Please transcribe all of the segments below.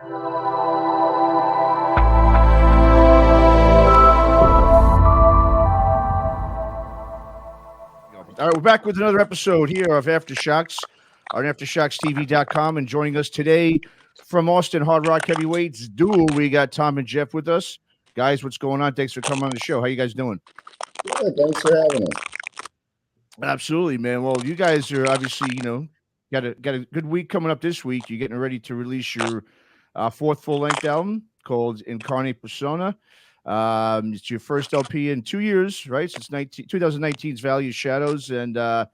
All right, we're back with another episode here of Aftershocks on AftershocksTV.com. And joining us today from Austin Hard Rock Heavyweights DUEL, we got Tom and Jeff with us. Guys, what's going on? Thanks for coming on the show. How you guys doing? Yeah, thanks for having us. Absolutely, man. Well, you guys are obviously, got a good week coming up this week. You're getting ready to release your fourth full-length album called Incarnate Persona. It's your first LP in 2 years, right? Since 2019's Valley of Shadows. And the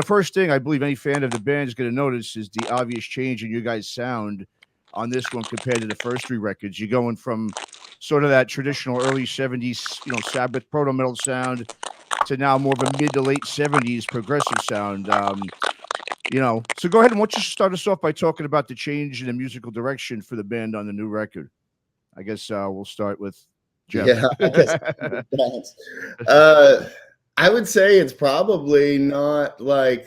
first thing I believe any fan of the band is going to notice is the obvious change in your guys' sound on this one compared to the first three records. You're going from sort of that traditional early 70s, Sabbath proto-metal sound to now more of a mid to late 70s progressive sound. So go ahead and why don't you start us off by talking about the change in the musical direction for the band on the new record. I guess we'll start with Jeff. Yeah, I guess. Thanks. I would say it's probably not like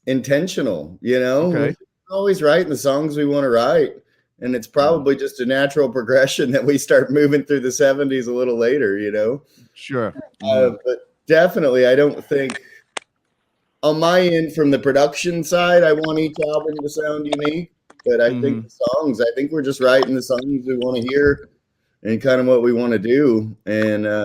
intentional, Okay. We're always writing the songs we want to write. And it's probably just a natural progression that we start moving through the 70s a little later, Sure. But definitely, I don't think on my end from the production side, I want each album to sound unique. But I think the songs, I think we're just writing the songs we want to hear and kind of what we want to do. And I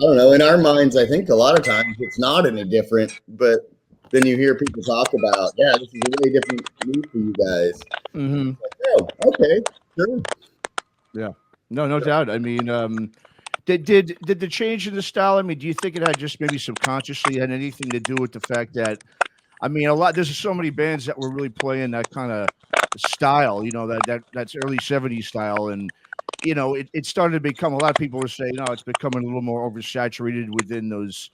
don't know, in our minds, I think a lot of times it's not any different, but then you hear people talk about, yeah, this is a really different move for you guys. Mm-hmm. Like, oh, okay, sure. Yeah, no doubt. I mean, did the change in the style? I mean, do you think it had just maybe subconsciously had anything to do with the fact that, I mean, there's so many bands that were really playing that kind of style, that's early 70s style, and it started to become, a lot of people were saying, it's becoming a little more oversaturated within those.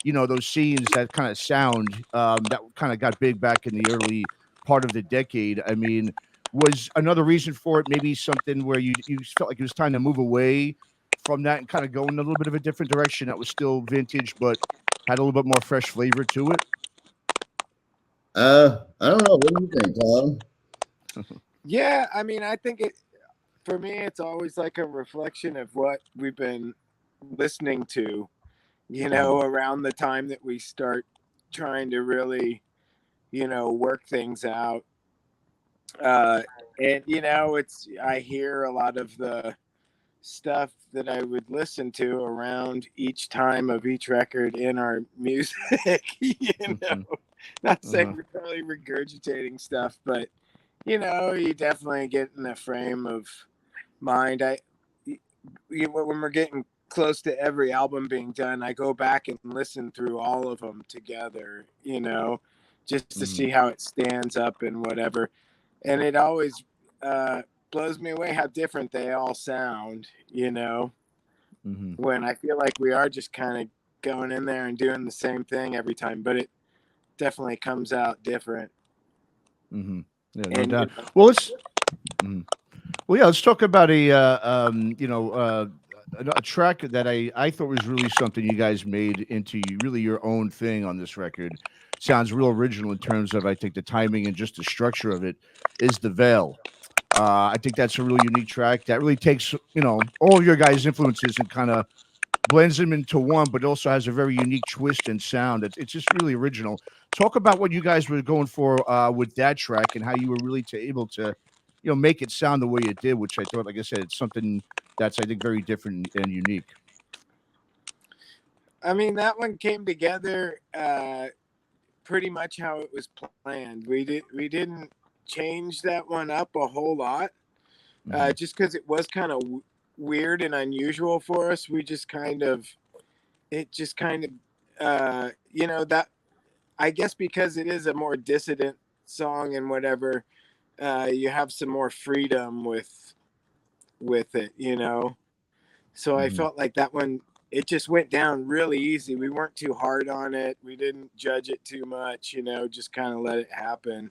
Those scenes, that kind of sound that kind of got big back in the early part of the decade. I mean, was another reason for it maybe something where you felt like it was time to move away from that and kind of go in a little bit of a different direction that was still vintage but had a little bit more fresh flavor to it? I don't know. What do you think, Tom? Yeah, I mean, I think for me, it's always like a reflection of what we've been listening to. Around the time that we start trying to really, work things out. And, I hear a lot of the stuff that I would listen to around each time of each record in our music, not saying we're probably regurgitating stuff, but, you definitely get in a frame of mind. When we're getting close to every album being done, I go back and listen through all of them together, just to see how it stands up and whatever. And it always blows me away how different they all sound, when I feel like we are just kind of going in there and doing the same thing every time, but it definitely comes out different. Yeah, no doubt. Well, let's talk about a track that I thought was really something you guys made into really your own thing on this record. Sounds real original in terms of, I think, the timing and just the structure of it, is The Veil. I think that's a really unique track that really takes, all of your guys' influences and kind of blends them into one, but also has a very unique twist and sound. It's just really original. Talk about what you guys were going for with that track and how you were really able to, make it sound the way it did, which I thought, like I said, it's something that's, I think, very different and unique. I mean, that one came together pretty much how it was planned. We didn't change that one up a whole lot, just because it was kind of weird and unusual for us. That, I guess because it is a more dissident song and whatever, you have some more freedom with it, so I felt like that one, it just went down really easy. We weren't too hard on it. We didn't judge it too much, just kind of let it happen.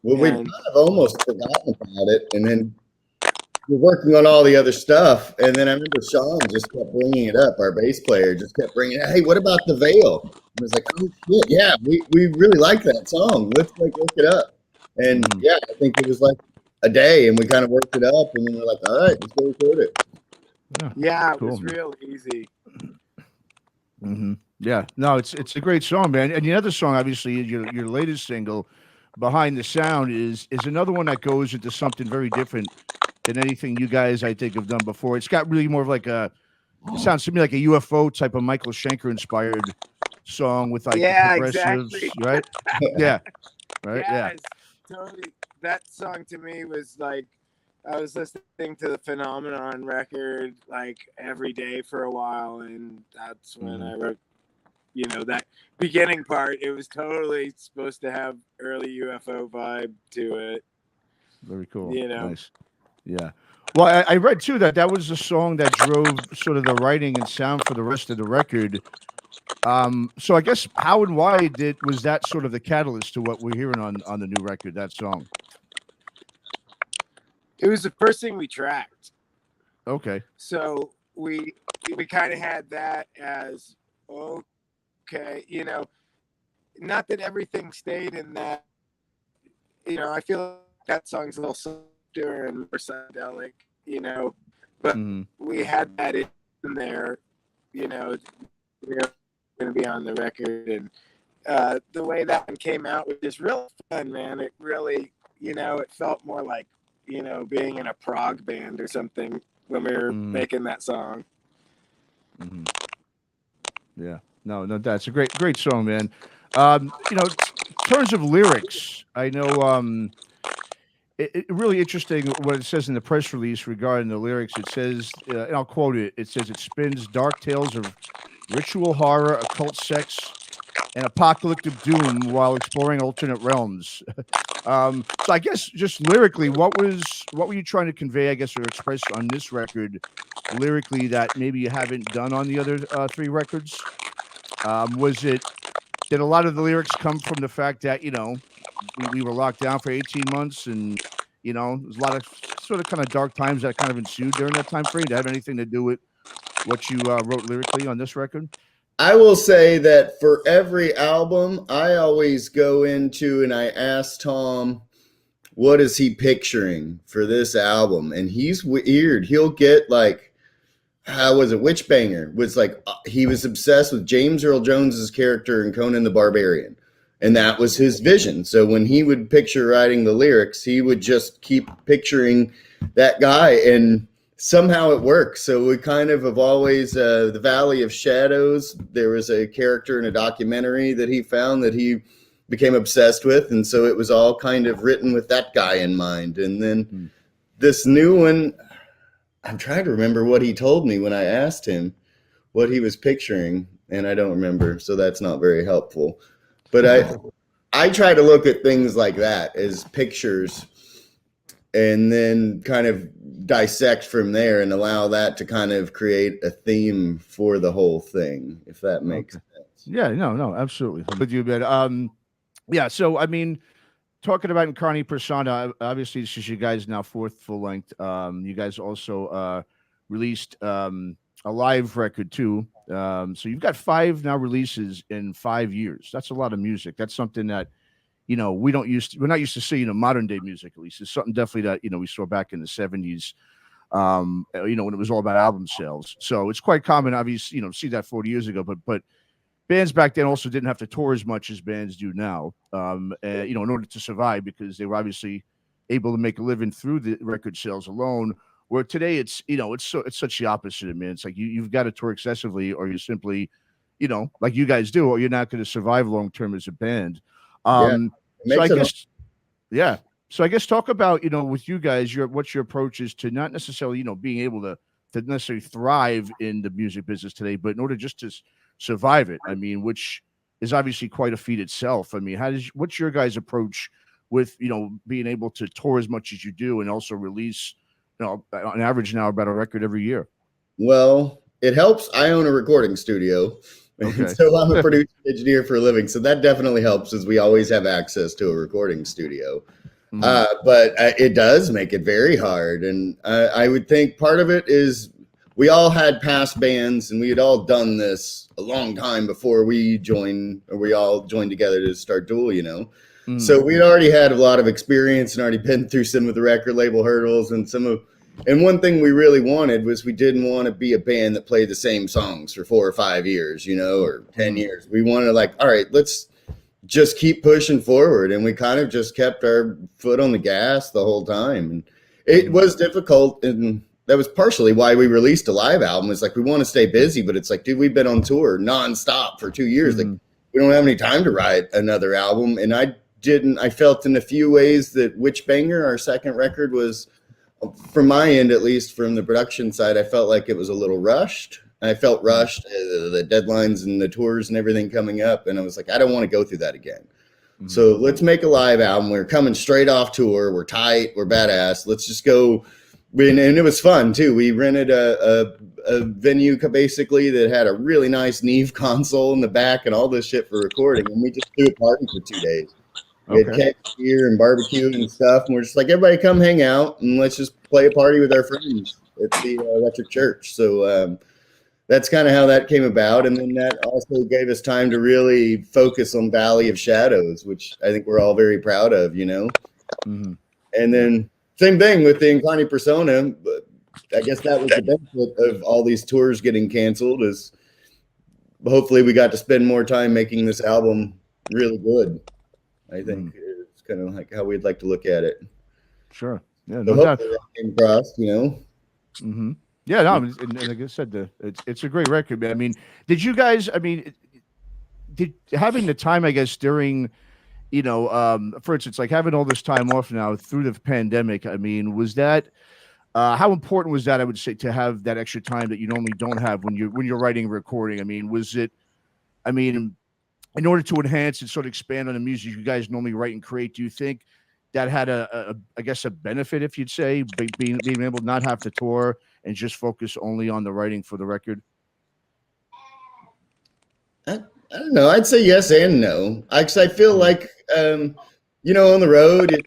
Well, we've kind of almost forgotten about it, and then we're working on all the other stuff, and then I remember Sean just kept bringing it up. Our bass player just kept bringing it. Hey, what about The Veil? And I was like, oh shit, yeah, we really like that song. Let's look it up. And yeah, I think it was like a day, and we kind of worked it up, and then we're like, all right, let's go record it. Yeah, it Cool, was man. real easy. Yeah, no, it's a great song, man. And the other song, obviously, your latest single, "Behind the Sound," is another one that goes into something very different than anything you guys, I think, have done before. It's got really more of like it sounds to me like a UFO type of Michael Schenker inspired song with like the Yeah, progressives, exactly. right? Yeah, right. Yeah. Yes, totally. That song to me was like I was listening to the Phenomenon record like every day for a while, and that's when I wrote, that beginning part. It was totally supposed to have early UFO vibe to it. Very cool. Nice. Yeah. Well, I read too that was the song that drove sort of the writing and sound for the rest of the record. So I guess how and why was that sort of the catalyst to what we're hearing on the new record? That song. It was the first thing we tracked. Okay. So we kind of had that as okay, not that everything stayed in that. I feel like that song's a little softer and more psychedelic, but we had that in there, we were going to be on the record, and the way that one came out was just real fun, man. It really, it felt more like, being in a prog band or something when we were making that song. Yeah, no, that's a great song, man. In terms of lyrics, I know it really interesting what it says in the press release regarding the lyrics. It says, and I'll quote it. It says it spins dark tales of ritual horror, occult sex, and apocalyptic doom while exploring alternate realms. So I guess just lyrically, what were you trying to convey, I guess, or express on this record lyrically that maybe you haven't done on the other 3 records? Did a lot of the lyrics come from the fact that, we were locked down for 18 months and, there's a lot of sort of kind of dark times that kind of ensued during that time frame? Did it have anything to do with what you wrote lyrically on this record? I will say that for every album, I always go into and I ask Tom, what is he picturing for this album? And he's weird. He'll get like, how was it? Witchbanger was like, he was obsessed with James Earl Jones's character in Conan the Barbarian. And that was his vision. So when he would picture writing the lyrics, he would just keep picturing that guy, and somehow it works. So we kind of have always, the Valley of Shadows, there was a character in a documentary that he found that he became obsessed with. And so it was all kind of written with that guy in mind. And then this new one, I'm trying to remember what he told me when I asked him what he was picturing, and I don't remember. So that's not very helpful. But I try to look at things like that as pictures and then kind of dissect from there and allow that to kind of create a theme for the whole thing, if that makes sense. Yeah, no, absolutely. With you, man. Yeah, so I mean, talking about Incarnate Persona, obviously this is you guys' now 4th full length. You guys also released a live record too. So you've got 5 now releases in 5 years. That's a lot of music. That's something that we're not used to seeing modern day music. At least it's something definitely that we saw back in the 70s. When it was all about album sales. So it's quite common, obviously, see that 40 years ago. But bands back then also didn't have to tour as much as bands do now. In order to survive, because they were obviously able to make a living through the record sales alone. Where today it's such the opposite, man. It's like you've got to tour excessively, or you simply, like you guys do, or you're not going to survive long term as a band. So I guess talk about with you guys, what your approach is to not necessarily being able to necessarily thrive in the music business today, but in order just to survive it. I mean, which is obviously quite a feat itself. I mean, what's your guys' approach with being able to tour as much as you do and also release on average now about a record every year? Well, it helps. I own a recording studio. Okay. So I'm a producer engineer for a living. So that definitely helps, as we always have access to a recording studio. But it does make it very hard. And I would think part of it is we all had past bands, and we had all done this a long time before we all joined together to start DUEL, So we'd already had a lot of experience and already been through some of the record label hurdles and one thing we really wanted was we didn't want to be a band that played the same songs for 4 or 5 years, or 10 years. We wanted all right, let's just keep pushing forward. And we kind of just kept our foot on the gas the whole time. And it was difficult. And that was partially why we released a live album. It's like, we want to stay busy, but it's like, dude, we've been on tour nonstop for 2 years. Like, we don't have any time to write another album. And I felt in a few ways that Witch Banger, our second record, was, from my end, at least from the production side, I felt like it was a little rushed. I felt rushed, the deadlines and the tours and everything coming up. And I was like, I don't want to go through that again. So let's make a live album. We're coming straight off tour. We're tight. We're badass. Let's just go. And it was fun too. We rented a venue basically that had a really nice Neve console in the back and all this shit for recording. And we just threw a party for 2 days. We had cake, beer, and barbecue and stuff. And we're just like, everybody come hang out and let's just play a party with our friends at the Electric Church. So that's kind of how that came about. And then that also gave us time to really focus on Valley of Shadows, which I think we're all very proud of, And then same thing with the Incarnate Persona. But I guess that was the benefit of all these tours getting canceled, is hopefully we got to spend more time making this album really good. I think it's kind of like how we'd like to look at it. Sure. Yeah, So no doubt. came across, Yeah, no, and like I said, it's a great record, man. I mean, did you guys? I mean, did having the time, I guess, during, for instance, like having all this time off now through the pandemic. I mean, was that how important was that? I would say, to have that extra time that you normally don't have when you're writing and recording. I mean, was it? I mean, in order to enhance and sort of expand on the music you guys normally write and create, do you think that had I guess a benefit, if you'd say, being able to not have to tour and just focus only on the writing for the record? I don't know. I'd say yes and no. I feel like, on the road,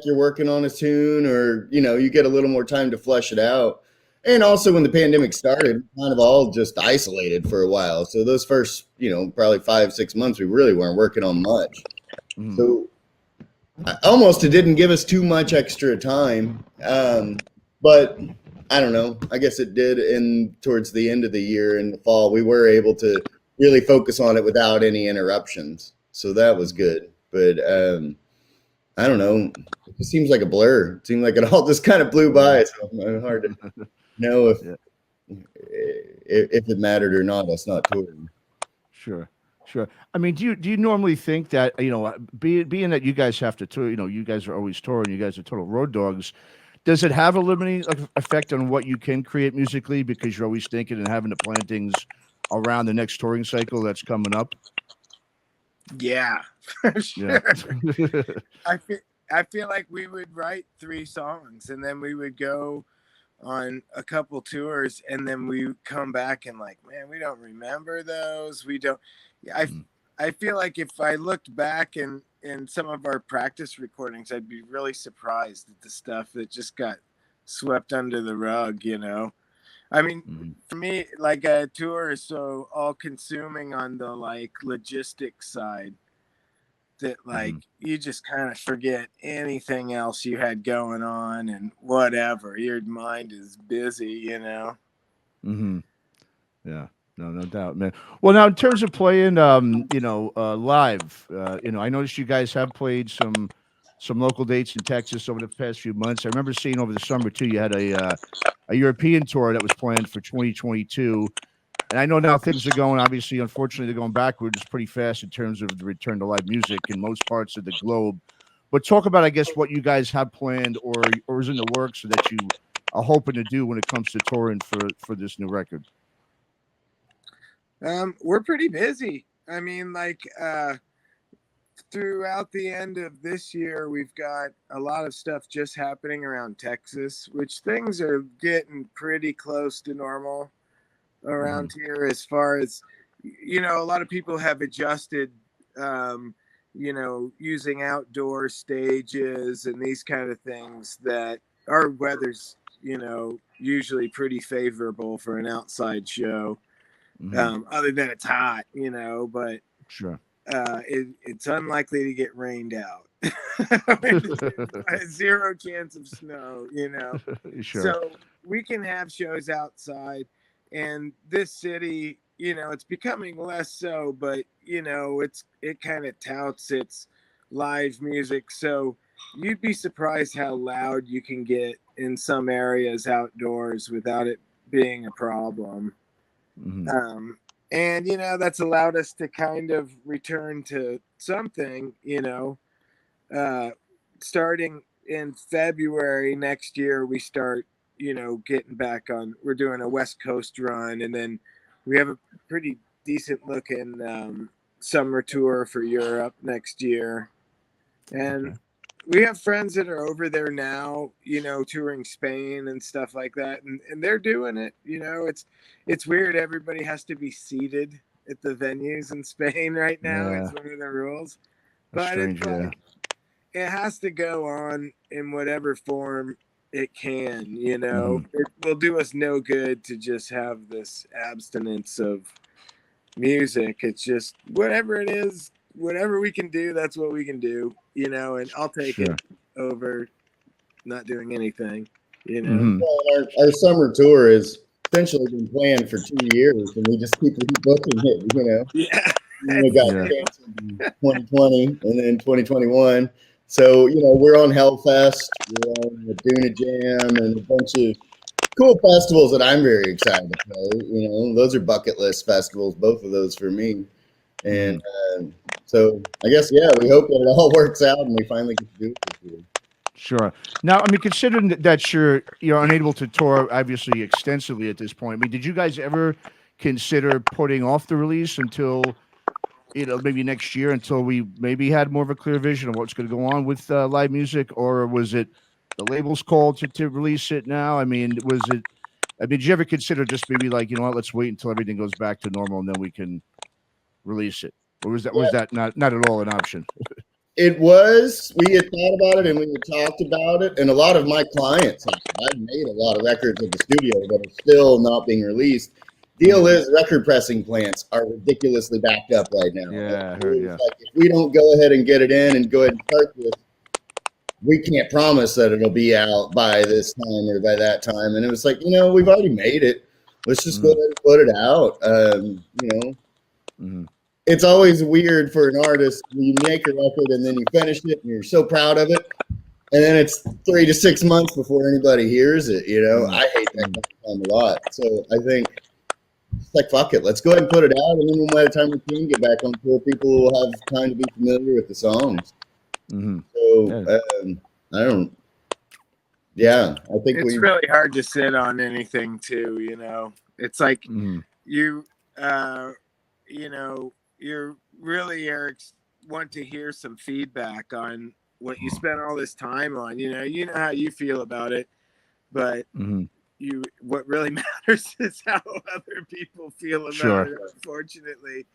you're working on a tune, or, you get a little more time to flesh it out. And also when the pandemic started, we kind of all just isolated for a while. So those first, probably 5-6 months, we really weren't working on much. So almost it didn't give us too much extra time. But I don't know. I guess it did. Towards the end of the year in the fall, we were able to really focus on it without any interruptions. So that was good. But I don't know. It seems like a blur. It seemed like it all just kind of blew by. So it's hard to know if it mattered or not. That's not touring. Sure. I mean, do you normally think that, being that you guys have to tour, you guys are always touring, you guys are total road dogs, does it have a limiting effect on what you can create musically, because you're always thinking and having to plan things around the next touring cycle that's coming up? Yeah, for sure. Yeah. I feel like we would write 3 songs and then we would go on a couple tours and then we would come back and like, man, we don't remember those. We don't. I feel like if I looked back in some of our practice recordings, I'd be really surprised at the stuff that just got swept under the rug, I mean, for me, like, a tour is so all consuming on the logistics side that you just kind of forget anything else you had going on and whatever. Your mind is busy, Yeah. No doubt, man. Well, now in terms of playing, live, I noticed you guys have played some local dates in Texas over the past few months. I remember seeing over the summer too, you had a European tour that was planned for 2022. And I know now things are going, obviously, unfortunately, they're going backwards pretty fast in terms of the return to live music in most parts of the globe. But talk about, I guess, what you guys have planned or is in the works, or that you are hoping to do when it comes to touring for this new record. We're pretty busy. I mean, throughout the end of this year, we've got a lot of stuff just happening around Texas, which things are getting pretty close to normal around here, as far as, a lot of people have adjusted, using outdoor stages and these kind of things, that our weather's, usually pretty favorable for an outside show. Other than it's hot, but Sure. it's unlikely to get rained out. Zero chance of snow, you know. Sure. So we can have shows outside, and this city, you know, it's becoming less so, but you know, it kind of touts its live music. So you'd be surprised how loud you can get in some areas outdoors without it being a problem. And you know, that's allowed us to kind of return to something, you know, starting in February next year, we start, you know, getting back on. We're doing a West Coast run, and then we have a pretty decent looking summer tour for Europe next year. And we have friends that are over there now, you know, touring Spain and stuff like that, and they're doing it. You know, it's weird. Everybody has to be seated at the venues in Spain right now. Yeah. It's one of the rules, That's but strange, it's like it has to go on in whatever form it can. You know, it will do us no good to just have this abstinence of music. It's just whatever it is, whatever we can do, that's what we can do, you know, and I'll take it over not doing anything, you know. Well, our summer tour has essentially been planned for 2 years, and we just keep rebooking it, you know. Yeah. We got canceled in 2020 and then 2021. So, you know, we're on Hellfest, we're on the Duna Jam, and a bunch of cool festivals that I'm very excited to play. You know, those are bucket list festivals, both of those for me. And so I guess, yeah, we hope that it all works out and we finally get to do it this year. Sure. Now, I mean, considering that you're unable to tour obviously extensively at this point, I mean, did you guys ever consider putting off the release until, you know, maybe next year, until we maybe had more of a clear vision of what's going to go on with live music, or was it the label's call to release it now? I mean, did you ever consider just maybe like, you know what, let's wait until everything goes back to normal and then we can release it? Or was that not at all an option? It was. We had thought about it and we had talked about it, and a lot of my clients, I've made a lot of records at the studio that are still not being released. Deal is record pressing plants are ridiculously backed up right now. Yeah, I heard, like, if we don't go ahead and get it in and go ahead and start this, we can't promise that it'll be out by this time or by that time. And it was like, you know, we've already made it. Let's just go ahead and put it out. You know, it's always weird for an artist when you make a record and then you finish it and you're so proud of it, and then it's 3 to 6 months before anybody hears it. You know, I hate that time a lot. So I think it's like, fuck it, let's go ahead and put it out, and then by the time we can get back on tour, people will have time to be familiar with the songs. So I don't. Yeah, I think it's really hard to sit on anything too. You know, it's like you, you know, you're really, Eric, want to hear some feedback on what you spent all this time on. You know how you feel about it, but what really matters is how other people feel about it, unfortunately.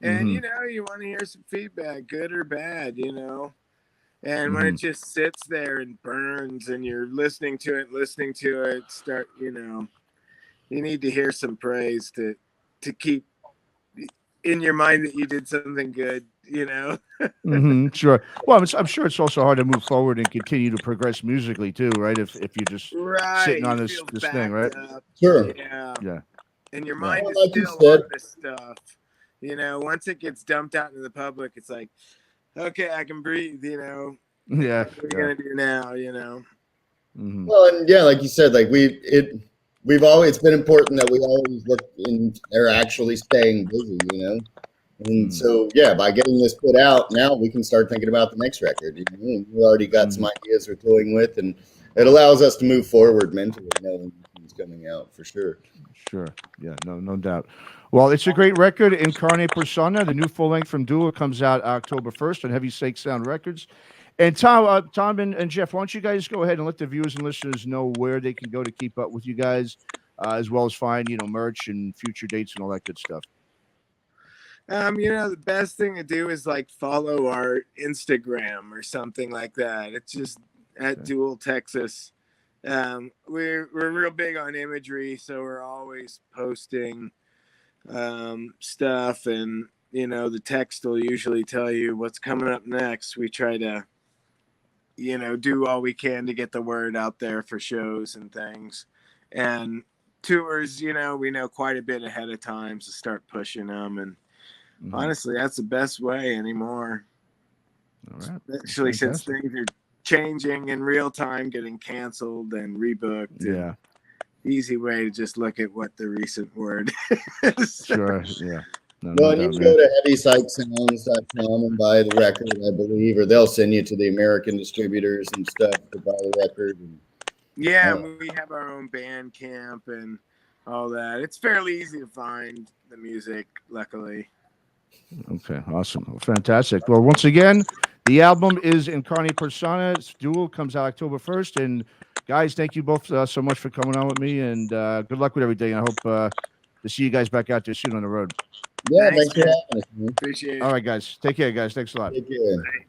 And you know, you want to hear some feedback, good or bad, you know. And when it just sits there and burns and you're listening to it, you know, you need to hear some praise to keep in your mind that you did something good, you know. Sure. Well, I'm sure it's also hard to move forward and continue to progress musically too, right? If you're just sitting on this thing, right? Sure. Yeah. And your mind is like still on this stuff. You know, once it gets dumped out into the public, it's like, okay, I can breathe, you know. Yeah. What are we gonna do now, you know? Well, and yeah, like you said, like we've always, it's been important that we always look and are actually staying busy, you know. And so, yeah, by getting this put out, now we can start thinking about the next record. You know? We already got some ideas we're toying with, and it allows us to move forward mentally, knowing it's coming out for sure. Sure. Yeah, no doubt. Well, it's a great record. Incarnate Persona, the new full length from DUEL, comes out October 1st on Heavy Sake Sound Records. And Tom and Jeff, why don't you guys go ahead and let the viewers and listeners know where they can go to keep up with you guys, as well as find, you know, merch and future dates and all that good stuff. You know, the best thing to do is like follow our Instagram or something like that. It's just at DUEL Texas. We're real big on imagery, so we're always posting stuff, and the text will usually tell you what's coming up next. We try to, do all we can to get the word out there for shows and things. And tours, we know quite a bit ahead of time to start pushing them. And honestly, that's the best way anymore. All right. Especially since things are changing in real time, getting canceled and rebooked. Yeah. Easy way to just look at what the recent word is. Sure. Yeah. No, and you go to heavypsychsounds.com and buy the record, I believe, or they'll send you to the American distributors and stuff to buy the record. Yeah, we have our own Bandcamp and all that. It's fairly easy to find the music, luckily. Okay, awesome. Well, fantastic. Well, once again, the album is Incarnate Persona. It's DUEL, comes out October 1st. And guys, thank you both so much for coming on with me, and good luck with everything. I hope to see you guys back out there soon on the road. Yeah, thanks for having us, man. Appreciate it. All right, guys. Take care, guys. Thanks a lot. Take care.